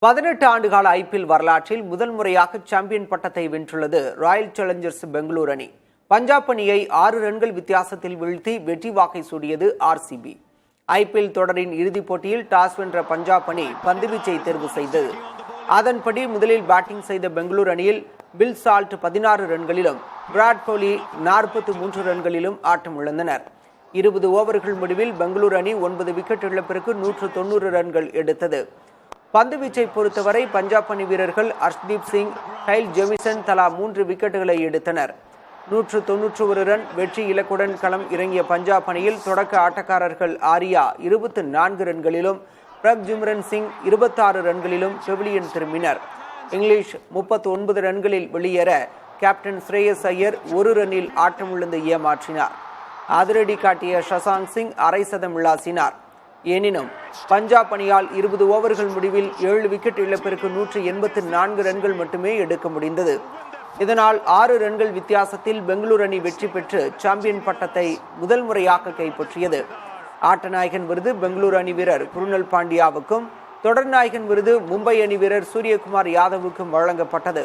18 ஆண்டுகால ஐபிஎல் வரலாற்றில் முதல் முறையாக சாம்பியன் பட்டத்தை வென்றுள்ளது ராயல் சேலஞ்சர்ஸ் பெங்களூரு அணி. பஞ்சாப் அணியை 6 ரன்கள் வித்தியாசத்தில் வீழ்த்தி வெற்றி வாகை சூடியது ஆர்சிபி. ஐபிஎல் தொடரின் இறுதிப் போட்டியில் டாஸ் வென்ற பஞ்சாப் அணி பந்துவீச்சை தேர்வு செய்தது. அதன்படி முதலில் பேட்டிங் செய்த பெங்களூரு அணியில் பில் சால்ட் 16 ரன்களிலும் விராட் கோலி 43 ரன்களிலும் ஆட்டமிழந்தனர். 20 ஓவர்கள் முடிவில் பெங்களூரு அணி 9 விக்கெட் இழப்பிற்கு 190 ரன்கள் எடுத்தது. பந்துவீச்சை பொறுத்தவரை பஞ்சாப் அணி வீரர்கள் ஹர்ஷ்தீப் சிங், கைல் ஜெமிசன் தலா 3 விக்கெட்டுகளை எடுத்தனர். 191 ரன் வெற்றி இலக்குடன் களம் இறங்கிய பஞ்சாப் அணியில் தொடக்க ஆட்டக்காரர்கள் ஆரியா 24 ரன்களிலும், பிரப்ஜிம்ரன் சிங் 26 ரன்களிலும் பெவிலியன் திரும்பினர். இங்கிலீஷ் 39 ரன்களில் வெளியேற கேப்டன் ஸ்ரேயஸ் ஐயர் 1 ரன்னில் ஆட்டமிழந்து ஏமாற்றினார். அதிரடி காட்டிய ஷசாங்க் சிங் அரை சதம் விளாசினார். எனினும் பஞ்சாப் அணியால் 20 ஓவர்கள் முடிவில் 7 விக்கெட் இழப்பிற்கு 184 ரன்கள் மட்டுமே எடுக்க முடிந்தது. இதனால் 6 ரன்கள் வித்தியாசத்தில் பெங்களூரு அணி வெற்றி பெற்று சாம்பியன் பட்டத்தை முதல் முறையாக கைப்பற்றியது. ஆட்டநாயகன் விருது பெங்களூரு அணி வீரர் குருணல் பாண்டியாவுக்கும், தொடர் நாயகன் விருது மும்பை அணி வீரர் சூரியகுமார் யாதவுக்கும் வழங்கப்பட்டது.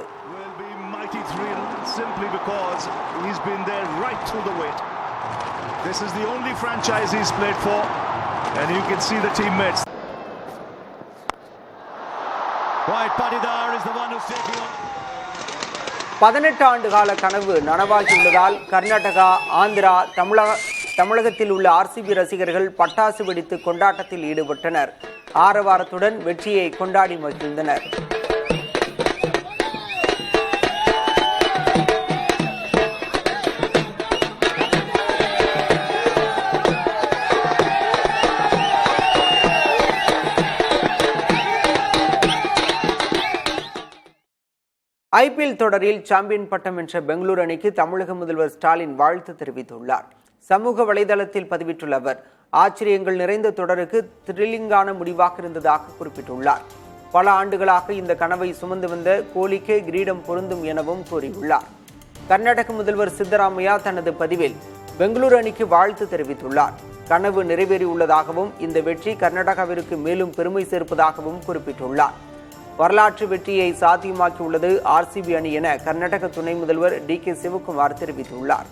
This is the only franchise he's played for, and you can see the teammates. Right, Patidar is the one who's taking on. 18 ஆண்டுகால கனவு நனவாகியுள்ளதால் கர்நாடகா, ஆந்திரா, தமிழகத்தில் உள்ள ஆர்சிபி ரசிகர்கள் பட்டாசு வெடித்து கொண்டாட்டத்தில் ஈடுபட்டனர். ஆரவாரத்துடன் வெற்றியை கொண்டாடி மகிழ்ந்தனர். ஐபிஎல் தொடரில் சாம்பியன் பட்டம் வென்ற பெங்களூரு அணிக்கு தமிழக முதல்வர் ஸ்டாலின் வாழ்த்து தெரிவித்துள்ளார். சமூக வலைதளத்தில் பதிவிட்டுள்ள அவர், ஆச்சரியங்கள் நிறைந்த தொடருக்கு த்ரில்லிங்கான முடிவாக இருந்ததாக குறிப்பிட்டுள்ளார். பல ஆண்டுகளாக இந்த கனவை சுமந்து வந்த கோலிக்கே கிரீடம் பொருந்தும் எனவும் கூறியுள்ளார். கர்நாடக முதல்வர் சித்தராமையா தனது பதிவில் பெங்களூரு அணிக்கு வாழ்த்து தெரிவித்துள்ளார். கனவு நிறைவேறியுள்ளதாகவும் இந்த வெற்றி கர்நாடகாவிற்கு மேலும் பெருமை சேர்ப்பதாகவும் குறிப்பிட்டுள்ளார். வரலாற்று வெற்றியை சாத்தியமாக்கியுள்ளது ஆர்சிபி அணி என கர்நாடக துணை முதல்வர் DK சிவகுமார் தெரிவித்துள்ளார்.